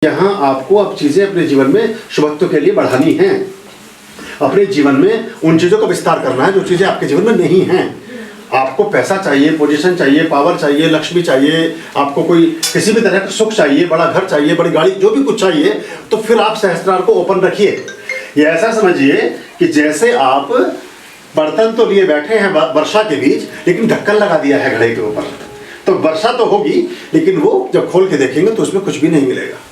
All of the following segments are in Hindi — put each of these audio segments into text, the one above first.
यहाँ आपको अब चीजें अपने जीवन में शुभत्व के लिए बढ़ानी हैं। अपने जीवन में उन चीजों का विस्तार करना है जो चीजें आपके जीवन में नहीं हैं। आपको पैसा चाहिए, पोजीशन चाहिए, पावर चाहिए, लक्ष्मी चाहिए, आपको कोई किसी भी तरह का सुख चाहिए, बड़ा घर चाहिए, बड़ी गाड़ी, जो भी कुछ चाहिए, तो फिर आप सहस्त्रार को ओपन रखिए। ये ऐसा समझिए कि जैसे आप बर्तन तो लिए बैठे हैं वर्षा के बीच, लेकिन ढक्कन लगा दिया है घड़े के ऊपर, तो वर्षा तो होगी लेकिन वो जब खोल के देखेंगे तो उसमें कुछ भी नहीं मिलेगा।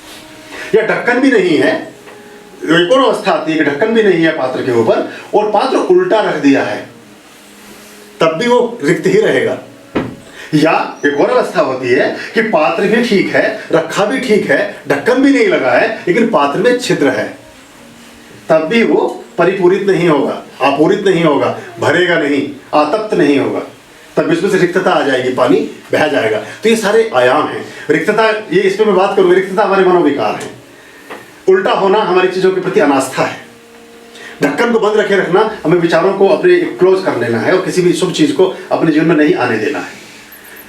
या ढक्कन भी नहीं है, एक और अवस्था आती है कि ढक्कन भी नहीं है पात्र के ऊपर और पात्र उल्टा रख दिया है, तब भी वो रिक्त ही रहेगा। या एक और अवस्था होती है कि पात्र भी ठीक है, रखा भी ठीक है, ढक्कन भी नहीं लगा है, लेकिन पात्र में छिद्र है, तब भी वो परिपूरित नहीं होगा, आपूरित नहीं होगा, भरेगा नहीं, आतप्त नहीं होगा, तब इसमें से रिक्तता आ जाएगी, पानी बह जाएगा। तो ये सारे आयाम हैं। रिक्तता, ये इस पे मैं बात करूंगा, रिक्तता हमारे मनोविकार है। उल्टा होना हमारी चीजों के प्रति अनास्था है। ढक्कन को बंद रखे रखना, हमें विचारों को अपने क्लोज कर लेना है और किसी भी शुभ चीज को अपने जीवन में नहीं आने देना है।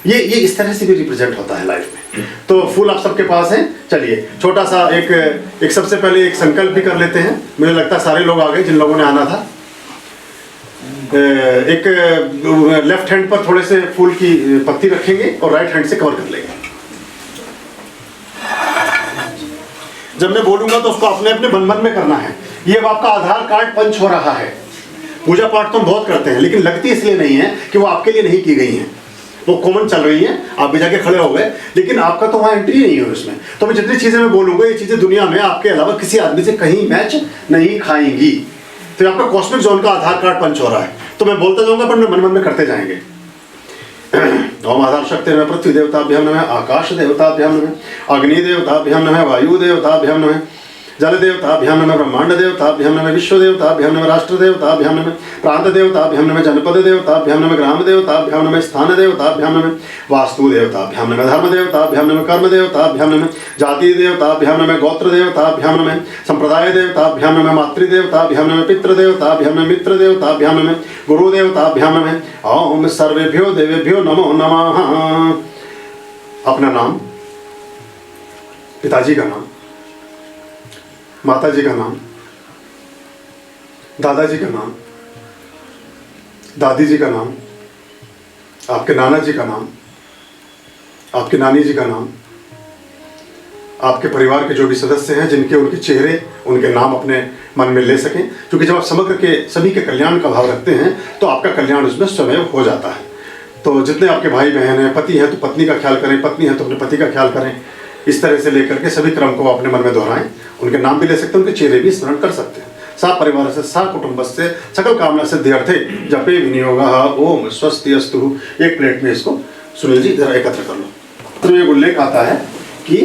ये इस तरह से भी रिप्रेजेंट होता है लाइफ में। तो फूल आप सबके पास हैं। चलिए छोटा सा एक सबसे पहले एक संकल्प भी कर लेते हैं। मुझे लगता है सारे लोग आ गए जिन लोगों ने आना था। एक लेफ्ट हैंड पर थोड़े से फूल की पत्ती रखेंगे और राइट हैंड से कवर कर लेंगे। जब मैं बोलूंगा तो उसको अपने अपने मन मन में करना है। ये अब आपका आधार कार्ड पंच हो रहा है। पूजा पाठ तो हम बहुत करते हैं, लेकिन लगती इसलिए नहीं है कि वो आपके लिए नहीं की गई हैं, वो कॉमन चल रही हैं, आप भी जाके खड़े हो गए, लेकिन आपका तो वहाँ एंट्री नहीं है उसमें। तो मैं जितनी चीजें मैं बोलूंगा, ये चीजें दुनिया में आपके अलावा किसी आदमी से कहीं मैच नहीं खाएंगी। तो आपका कॉस्मिक जोन का आधार कार्ड पंच हो रहा है। तो मैं बोलता जाऊंगा पर मन मन में करते जाएंगे। ओम आधार शक्ति नमः, पृथ्वी देवताभ्याम नमः, आकाश देवताभ्याम नमः, अग्नि देवताभ्याम नमः, वायु देवताभ्याम नमः, जल देवताभ्याम नमः, ब्रह्मांड देवताभ्याम नमः, विश्व देवताभ्याम नमः, राष्ट्र देवताभ्याम नमः, प्रांत देवताभ्याम नमः, जनपद देवताभ्याम नमः, ग्राम देवताभ्याम नमः, स्थान देवताभ्याम नमः, वास्तु देवताभ्याम नमः, धर्म देवताभ्याम नमः, कर्म देवताभ्याम नमः, जाति देवताभ्याम नमः, गोत्र देवताभ्याम नमः, संप्रदाय देवताभ्याम नमः, मातृदेवताभ्याम नमः, पितृदेवताभ्याम नमः, मित्र देवताभ्याम नमः, गुरु देवताभ्याम नमः। ओम सर्वेभ्यो देवेभ्यो नमो नमः। अपना नाम, पिताजी का नाम, माताजी का नाम, दादाजी का नाम, दादी जी का नाम, आपके नाना जी का नाम, आपकी नानी जी का नाम, आपके परिवार के जो भी सदस्य हैं जिनके उनके चेहरे, उनके नाम अपने मन में ले सकें। क्योंकि जब आप समग्र के सभी के कल्याण का भाव रखते हैं तो आपका कल्याण उसमें स्वयं हो जाता है। तो जितने आपके भाई बहन हैं, पति हैं तो पत्नी का ख्याल करें, पत्नी है तो अपने पति का ख्याल करें। इस तरह से लेकर के सभी क्रम को अपने मन में दोहराएं। उनके नाम भी ले सकते हैं, उनके चेहरे भी स्मरण कर सकते हैं। सा परिवार से सा कुटुंब से सकल कामना सिद्ध्यर्थे जपे विनियोग ओम स्वस्ति अस्तु। एक प्लेट में इसको सुनील जी जरा एकत्र कर लो। तो ये उल्लेख आता है कि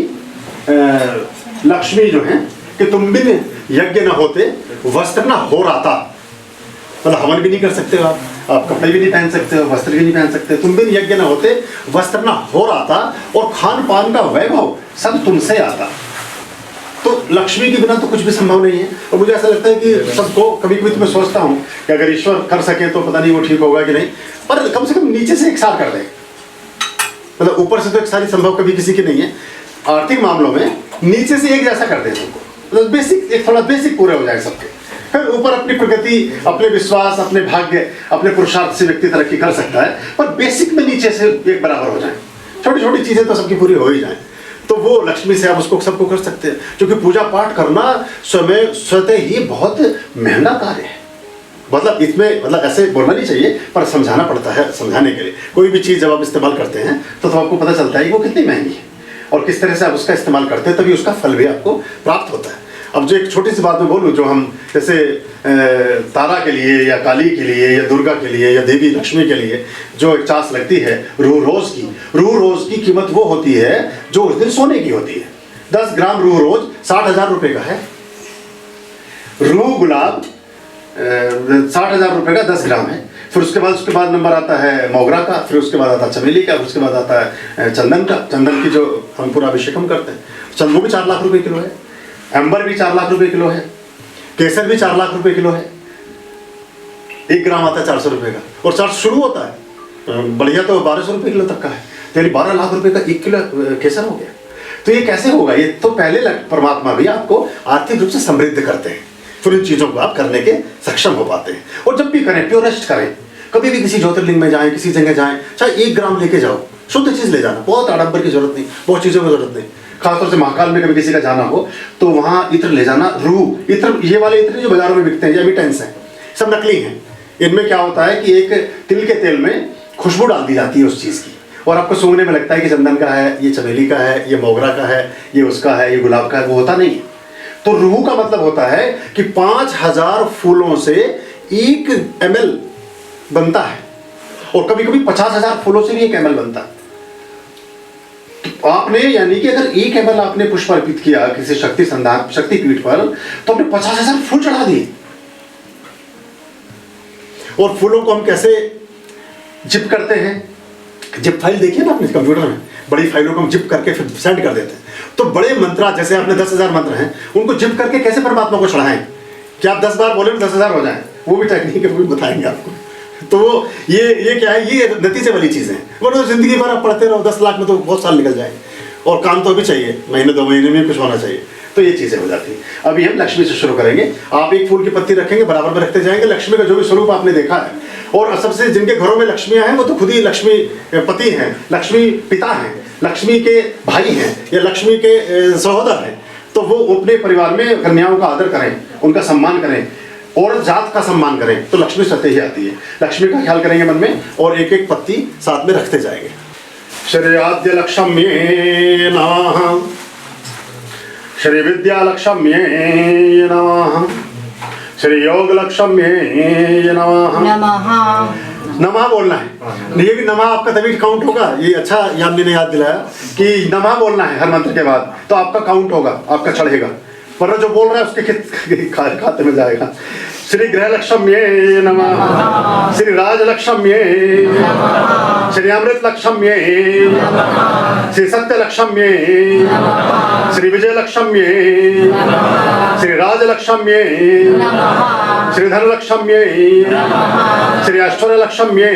लक्ष्मी जो है कि तुम बिन यज्ञ न होते वस्त्र न हो राता। मतलब हवन भी नहीं कर सकते हो आप कपड़े भी नहीं पहन सकते हो, वस्त्र भी नहीं पहन सकते। तुम बिन यज्ञ न होते वस्त्र न हो राता और खान पान का वैभव सब तुमसे आता। तो लक्ष्मी के बिना तो कुछ भी संभव नहीं है। और मुझे ऐसा लगता है कि सबको कभी कभी तो मैं सोचता हूँ कि अगर ईश्वर कर सके तो पता नहीं वो ठीक होगा कि नहीं, पर कम से कम नीचे से एक सार कर दे। मतलब ऊपर से तो एक सारी संभव कभी किसी की नहीं है। आर्थिक मामलों में नीचे से एक जैसा कर दे सबको, मतलब बेसिक, एक थोड़ा बेसिक पूरे हो जाए सबके। फिर ऊपर अपनी प्रगति, अपने विश्वास, अपने भाग्य, अपने पुरुषार्थ से व्यक्ति तरक्की कर सकता है, पर बेसिक में नीचे से एक बराबर हो जाए। छोटी छोटी चीजें तो सबकी पूरी हो ही जाए, तो वो लक्ष्मी से आप उसको सबको कर सकते हैं। क्योंकि पूजा पाठ करना स्वतः ही बहुत महंगा कार्य है। मतलब इसमें, मतलब ऐसे बोलना नहीं चाहिए, पर समझाना पड़ता है। समझाने के लिए कोई भी चीज़ जब आप इस्तेमाल करते हैं तो आपको पता चलता है कि वो कितनी महंगी है और किस तरह से आप उसका इस्तेमाल करते हैं, तभी उसका फल भी आपको प्राप्त होता है। अब जो एक छोटी सी बात मैं बोलूँ, जो हम जैसे तारा के लिए या काली के लिए या दुर्गा के लिए या देवी लक्ष्मी के लिए जो एक चास लगती है रूह रोज की कीमत वो होती है जो उस दिन सोने की होती है। 10 ग्राम रूह रोज 60,000 रुपये का है। रूह गुलाब 60,000 रुपये का 10 ग्राम है। फिर उसके बाद नंबर आता है मोगरा का, फिर उसके बाद आता है चमेली का, फिर उसके बाद आता है चंदन का। चंदन की जो हम पूरा अभिषेक हम करते हैं, चंदन भी 4 लाख रुपए किलो है। अंबर भी 4 लाख रुपए किलो है। केसर भी 4 लाख रुपए किलो है। 1 ग्राम आता है 400 रुपये का, और चार्ज शुरू होता है बढ़िया तो 1200 रुपये किलो तक का है। यानी 12 लाख रुपए का 1 किलो केसर हो गया। तो ये कैसे होगा? ये तो पहले परमात्मा भी आपको आर्थिक रूप से समृद्ध करते हैं, फिर उन चीज़ों को आप करने के सक्षम हो पाते हैं। और जब भी करें प्योरेस्ट करें, कभी भी किसी ज्योतिर्लिंग में जाएं, किसी जगह जाएं, चाहे 1 ग्राम लेके जाओ, शुद्ध चीज़ ले जाना, बहुत आडंबर की जरूरत नहीं, बहुत चीज़ों की जरूरत नहीं। खासतौर से महाकाल में कभी किसी का जाना हो तो वहाँ इत्र ले जाना, रूह इत्र, ये वाले इत्र जो बाजारों में बिकते हैं, ये एमिटेंस हैं, सब नकली हैं। इनमें क्या होता है कि एक तिल के तेल में खुशबू डाल दी जाती है उस चीज़ की, और आपको सूंघने में लगता है कि चंदन का है, ये चमेली का है, ये मोगरा का है, ये उसका है, ये गुलाब का है, वो होता नहीं है। तो रूह का मतलब होता है कि 5000 फूलों से 1 ml बनता है, और कभी कभी 50,000 फूलों से भी 1 ml बनता है। तो आपने, यानी कि अगर 1 ml आपने पुष्प अर्पित किया किसी शक्तिपीठ पर, तो आपने 50,000 फूल चढ़ा दिए। और फूलों को हम कैसे जिप करते हैं? जिप फाइल देखिए ना अपने कंप्यूटर में, बड़ी फाइलों को हम जिप करके फिर सेंड कर देते हैं। तो बड़े मंत्र, जैसे आपने 10,000 मंत्र हैं, उनको जिप करके कैसे परमात्मा को चढ़ाएं कि आप 10 बार बोले 10,000 हो जाए, वो भी टेक्निक है, वो भी बताएंगे आपको। तो ये क्या है, ये नतीजे वाली चीज़ें हैं। वरना तो जिंदगी भर आप पढ़ते रहो, 10 लाख में तो बहुत साल निकल जाएंगे, और काम तो भी चाहिए, महीने 2 महीने में कुछ होना चाहिए। तो ये चीज़ें हो जाती हैं। अभी हम लक्ष्मी से शुरू करेंगे। आप 1 फूल की पत्ती रखेंगे, बराबर में रखते जाएंगे। लक्ष्मी का जो भी स्वरूप आपने देखा है, और सबसे जिनके घरों में लक्ष्मियां हैं वो तो खुद ही लक्ष्मी पति हैं, लक्ष्मी पिता हैं, लक्ष्मी के भाई हैं, या लक्ष्मी के सहोदर हैं। तो वो अपने परिवार में कन्याओं का आदर करें, उनका सम्मान करें, और जात का सम्मान करें, तो लक्ष्मी सत्य ही आती है। लक्ष्मी का ख्याल करेंगे मन में, और 1-1 पत्ती साथ में रखते जाएंगे। श्री आद्य लक्ष्म्ये नमः, श्री विद्या लक्ष्म्ये नमः, श्री योग लक्ष्म्ये नमः। नमः बोलना है। ये भी नमः आपका तभी काउंट होगा। ये अच्छा याद ने याद दिलाया कि नमः बोलना है हर मंत्र के बाद, तो आपका काउंट होगा, आपका चढ़ेगा। वरना जो बोल रहा है उसके खाते में जाएगा। श्री गृह लक्ष्म्ये नमः, श्री राज लक्ष्म्ये, श्री अमृत लक्ष्म्ये, श्री सत्य लक्ष्म्ये, श्री विजय लक्ष्म्ये, श्री राज लक्ष्म्ये, श्री धन लक्ष्म्ये, श्री ऐश्वर्य लक्ष्म्ये,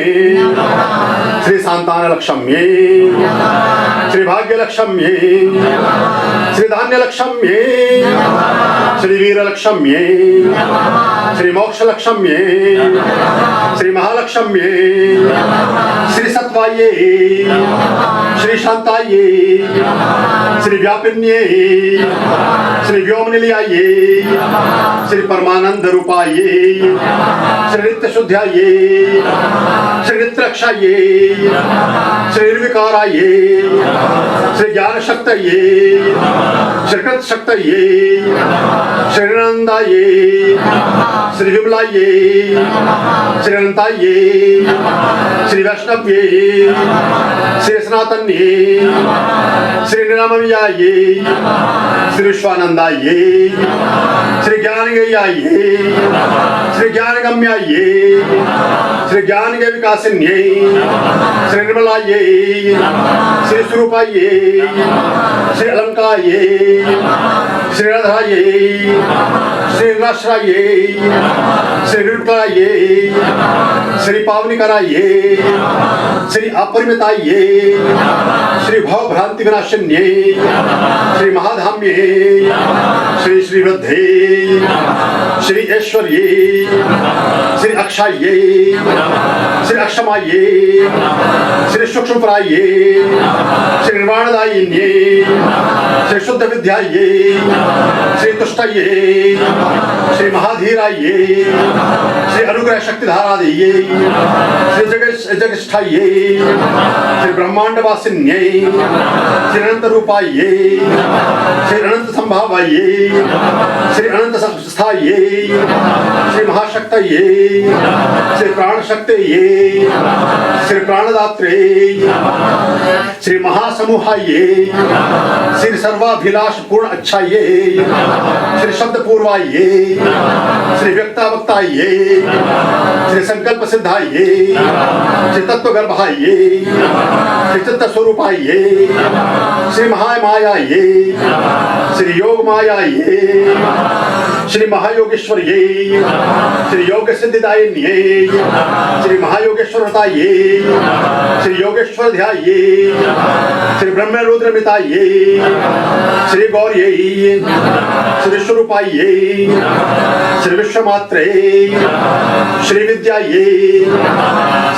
श्री संतान लक्ष्म्ये, श्री भाग्य लक्ष्म्ये, श्री धान्य लक्ष्म्ये, श्री वीर लक्ष्म्ये, श्री मोक्ष लक्ष्म्ये, श्री महालक्ष्म्ये, श्री सत्वाये, श्री शांताये, श्री व्यापिन्ये, श्री व्योमनिलयाये, श्री परमानंद रूपाये, श्री नित्य शुद्ध्याये, श्री नित्य रक्षाये, श्री निर्विकाराये, श्री ज्ञान शक्तये, श्री कृत शक्तये, श्री नंदाये, श्री विमलाये, श्री अनंताये, श्री वैष्णव्ये, श्री सनातन्ये, श्री निरामयाये, श्री विश्वानंदाये, श्री ज्ञानगयाये, श्री ज्ञानगम्याये, श्री ज्ञानगे विकासिन्ये, श्री निर्मलाये, श्री स्वरूपाये, श्री अलंकाये, श्री राधाये, श्री राश्राये, श्री निर्मलाये, श्री पावनिकराये, श्री अपरिमिताये, श्री भव भ्रांति विनाशिन्ये, श्री महाधाम्ये, श्री श्रीवृद्धे, श्री ऐश्वर्ये, श्री अक्षाये, श्री अक्षमाये, श्री सूक्ष्मपराये, श्री निर्वाणदायिन्ये, श्री शुद्ध विद्याये, श्री तुष्टाये, श्री महाधीराये, श्री अनुग्रह शक्तिधारादिये, श्री जगष्ठाये, श्री ब्रह्मांड वासिन्ये, श्री अनंत रूपाये, श्री अनंत संभावाये, श्री अनंत स्थाये, श्री महाशक्तये, श्री प्राण शक्तये, श्री प्राणदात्रे, श्री महासमूहाये, श्री सर्वाभिलाष पूर्ण अच्छाये, श्री शब्द पूर्वाये, श्री व्यक्तावक्ताये, श्री संकल्प सिद्धाये, श्री तत्व गर्भाये, श्री चित्त स्वरूपाये, श्री महामायाये, श्री योग मायाये, श्री महायोगेश्वर्यै, श्री योग सिद्धिदायिन्यै, श्री महायोगेश्वरतायै, श्री योगेश्वर ध्यायै, श्री ब्रह्म रुद्रमितायै, श्री गौर्यै, श्री स्वरूपायै, श्री विश्वमात्रे, श्री विद्यायै,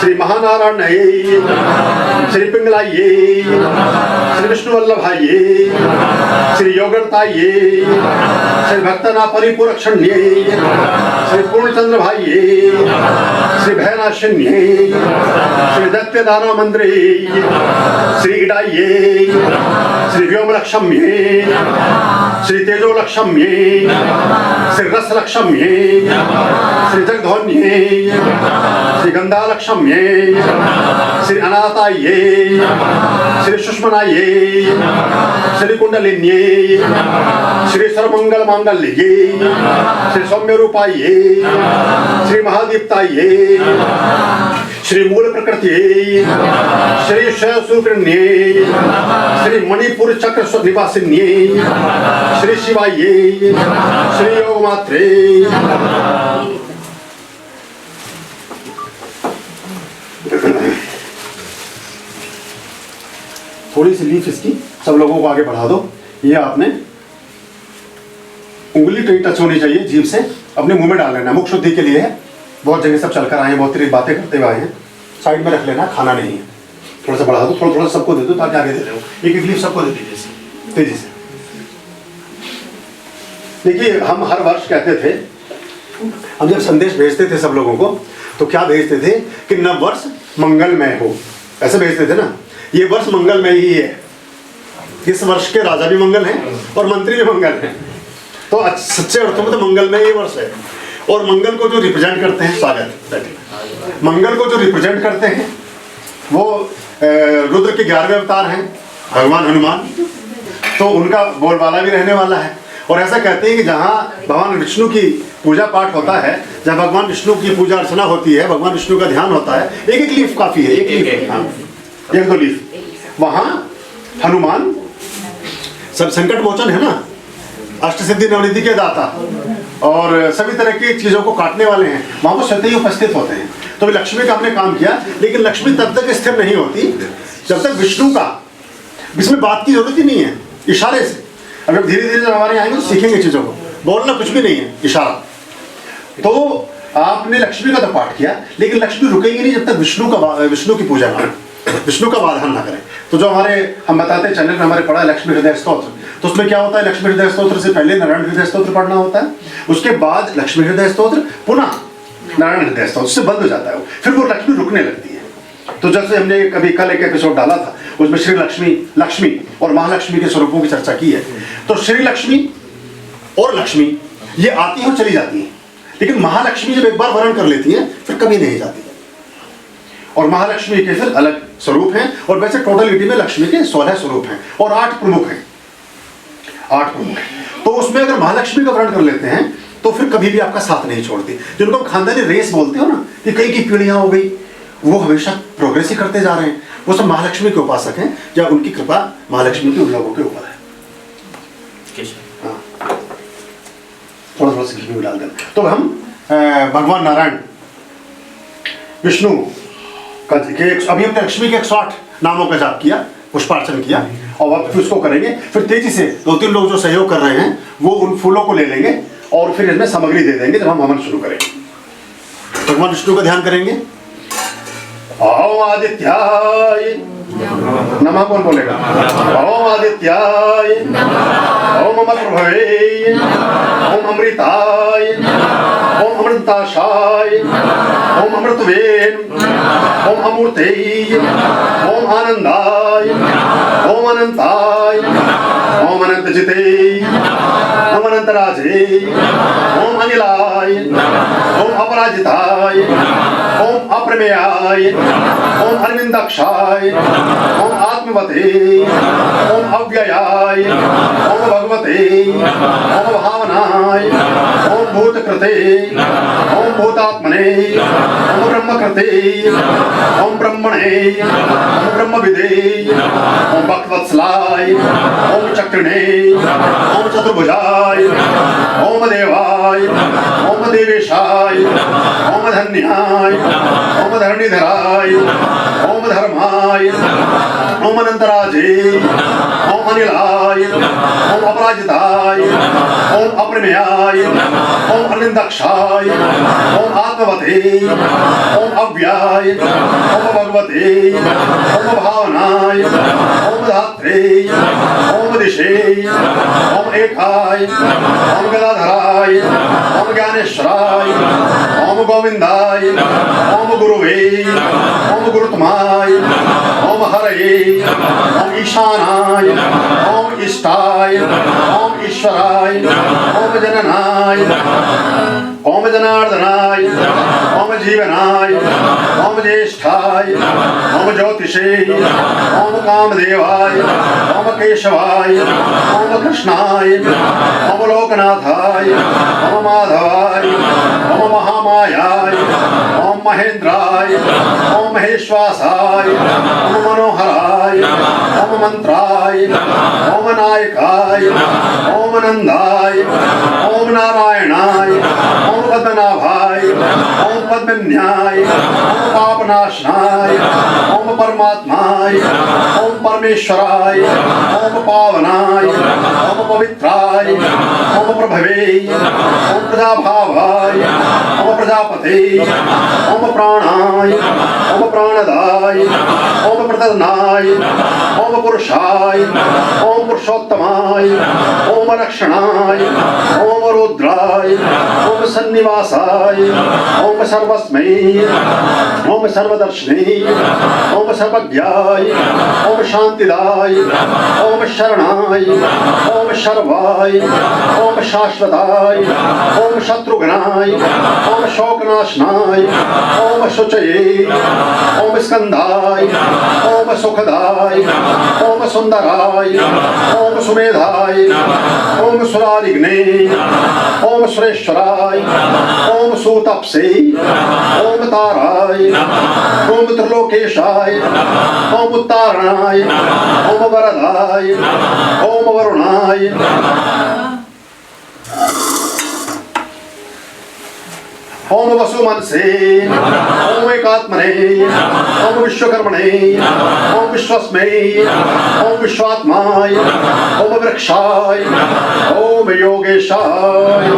श्री महानारायणयै, श्री पिंगलायै, श्री विष्णुवल्लभायै, श्री योगर्तायै, श्री भक्तना परिपूरक्षण्यै, श्री पूर्णचंद्र भाइये, श्री भयनाशिन्यै, श्री दैत्यदानव मंत्रे, श्री इडायै, श्री व्योमलक्ष्म्यै, श्री तेजोलक्ष्म्यै, श्री रसलक्ष्म्यै, श्री जगध्वन्यै, श्री गंधालक्ष्म्यै, श्री अनाथायै, श्री सुष्मनायै, श्री कुंडलिन्यै, श्री सर्वमंगल मांगल्ये, श्री सौम्य रूपायै, श्री महादीप्तायै, श्री मूल प्रकृत्यै, श्री शयसूकृण्यै, श्री मणिपुर चक्र निवासिन्यै, श्री शिवायै, श्री योगमात्रे। थोड़ी सी लीफ इसकी सब लोगों को आगे बढ़ा दो। ये आपने उंगली कहीं टच होनी चाहिए जीभ से, अपने मुंह में डाल लेना, मुख शुद्धि के लिए है। बहुत जगह सब चलकर आए हैं, बहुत तेरी बातें करते हुए आए हैं, साइड में रख लेना, खाना नहीं है। थोड़ा सा बढ़ा दो, थोड़ा थोड़ा सबको दे दो ताकि आगे दे दो। एक एक लीफ सबको दे दीजिए तेजी से। देखिए हम हर वर्ष कहते थे, हम जब संदेश भेजते थे सब लोगों को तो क्या भेजते थे कि नव वर्ष मंगलमय हो, ऐसे भेजते थे ना। ये वर्ष मंगलमय ही है, इस वर्ष के राजा भी मंगल हैं और मंत्री भी मंगल हैं, तो सच्चे अर्थों में तो मंगलमय ही वर्ष है। और मंगल को जो रिप्रेजेंट करते हैं, स्वागत, मंगल को जो रिप्रेजेंट करते हैं वो रुद्र के 11वें अवतार हैं भगवान हनुमान, तो उनका बोलबाला भी रहने वाला है। और ऐसा कहते हैं कि जहाँ भगवान विष्णु की पूजा पाठ होता है, जहाँ भगवान विष्णु की पूजा अर्चना होती है, भगवान विष्णु का ध्यान होता है, एक एक लीफ काफी है, एक लीफ, हाँ, एक दो लीफ। वहाँ हनुमान सब संकट मोचन है ना, अष्ट सिद्धि नवनिधि के दाता और सभी तरह की चीजों को काटने वाले हैं, वहाँ वो स्वतः ही उपस्थित होते हैं। तो लक्ष्मी का हमने काम किया, लेकिन लक्ष्मी तब तक स्थिर नहीं होती जब तक विष्णु का, इसमें बात की जरूरत ही नहीं है, इशारे से। अगर धीरे धीरे जब हमारे आएंगे तो सीखेंगे चीजों को, बोलना कुछ भी नहीं है, इशारा। तो आपने लक्ष्मी का तो पाठ किया, लेकिन लक्ष्मी रुकेगी नहीं जब तक विष्णु की पूजा ना, विष्णु का आराधन ना करें। तो जो हम बताते हैं चैनल में हमारे पढ़ा है लक्ष्मी हृदय स्तोत्र, तो उसमें क्या होता है, लक्ष्मी हृदय स्तोत्र से पहले नारायण हृदय स्तोत्र पढ़ना होता है, उसके बाद लक्ष्मी हृदय स्तोत्र, पुनः नारायण हृदय स्तोत्र, उससे बंद हो जाता है, फिर वो लक्ष्मी रुकने लगती है। तो जैसे हमने कभी कल एक एपिसोड डाला था, उसमें श्री लक्ष्मी और महालक्ष्मी के स्वरूपों की चर्चा की है। तो श्री लक्ष्मी और लक्ष्मी ये आती हैं और चली जाती हैं, लेकिन महालक्ष्मी जब एक बार वर्ण कर लेती है फिर कभी नहीं जाती। और महालक्ष्मी के फिर अलग स्वरूप हैं, और वैसे टोटलिटी में लक्ष्मी के 16 स्वरूप हैं और 8 प्रमुख हैं, 8 प्रमुख हैं। तो उसमें अगर महालक्ष्मी का वर्ण कर लेते हैं तो फिर कभी भी आपका साथ नहीं छोड़ती। जिनको हम खानदानी रेस बोलते हो ना, कि कई की पीढ़ियां हो गई, वो हमेशा प्रोग्रेस ही करते जा रहे हैं, वो सब महालक्ष्मी के उपासक हैं, या उनकी कृपा महालक्ष्मी के उन लोगों के ऊपर है। हाँ, थोड़ा थोड़ा सा घी में डाल देना। तो हम भगवान नारायण विष्णु का अभी हमने लक्ष्मी के 108 नामों का जाप किया, पुष्पार्चन किया, और अब फिर उसको करेंगे। फिर तेजी से 2-3 लोग जो सहयोग कर रहे हैं वो उन फूलों को ले लेंगे और फिर इसमें सामग्री दे देंगे जब हम हवन शुरू करेंगे। भगवान विष्णु का ध्यान करेंगे। ओम आदित्याय नमः, कौन बोलेगा? ओम आदित्याय, ओम अमरप्रभवे, ओम अमृताय, ओम अमृताशाय, ओम अमृतवेन, ओम अमूर्ते, ओम आनंदाय, ओम अनंताय, ओम अनंतजिते, ओम अनंतराजे, ओम अनिलाय, ओम अपराजिताय, ओम अप्रमेयाय, ओम अरविंदाक्षाय, ओम आत्मवते, ओम अव्ययाय, ओम भगवते, ओम भावनाय, ओम भूतकृते, ओम भूतात्मने, ओम ब्रह्मकृते, ओम ब्रह्मणे, ओम ब्रह्मविदे, ओम भक्तवत्सलाय, ओम चक्रिणे, ओम चतुर्भुजाय, ओम देवाय, धरणीधराय ओम धर्माय ओम अनंतराजे ओम अनिलाय ओम अपराजिताय ओम अप्रमेयाय ओम अनिंदक्षाय ओम आत्मवते ओम अव्याय ओम भगवते ओम भावनाय ओम धात्रे ओम दिशे ओम एकाय ओम गदाधराय ओम ज्ञानेश्वराय ओम गोविंदाय ओम गुरुवे ओम गुरुत्माय ओम हरये ओम ईशानाय ओम इष्टाय ओम ईश्वराय ओम जननाय ओम जनार्दनाय ओम जीवनाय ओम ज्येष्ठाय ओम ज्योतिषे ओम कामदेवाय ओम केशवाय ओम कृष्णाय ओम लोकनाथाय ओम माधवाय ओम महामायाय ओम महेंद्राय ओम महेश्वासाय ओम मनोहराय ओम मंत्राय ओम नायकाय ओम नंदाय ओम नारायणाय ओम पद्मनाभाय ओम पद्मन्याय ओम पापनाशनाय ओम परमात्माय ओम परमेश्वराय ओम पावनाय ओम पवित्राय ओम प्रभवे ओम प्रजाभावाय ओम प्रजापते ओम प्राणाय ओम प्राणदाय ओम प्रतरनाय ओम पुरुषाय ओम पुरुषोत्तमाय ओम रक्षणाय ओम रुद्राय ओम सन्निवासाय ओम सर्वस्मै ओम सर्वदर्शिने ओम सर्वज्ञाय ओम शांतिदाय ओम शरणाय ओम शर्वाय ओम शाश्वताय ओम शत्रुघ्नाय ओम शोकनाशनाय ओम शुचये ओम स्कंदाय ओम सुखदाय ओम सुंदराय ओम सुमेधाय ओम सुरारिघ्ने ओम सुरेश्वराय ओम सुतपसे ओम ताराय ओम त्रिलोकेशाय ओम उत्तारणाय ओम वरदाय ओम वरुणाय ओम वसुमनसे ओम एकात्मने ओम विश्वकर्मणे ओम विश्वस्मै ओम विश्वात्माय ओम वृक्षाय ओम योगेशाय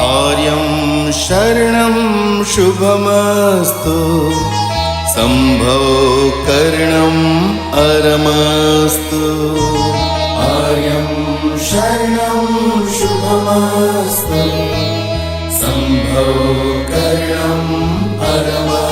आर्यं शरणं शुभमस्तु संभव करणम् अरमस्तु आर्यं शरणं शुभमस्तु संभव करणम् अरमस्तु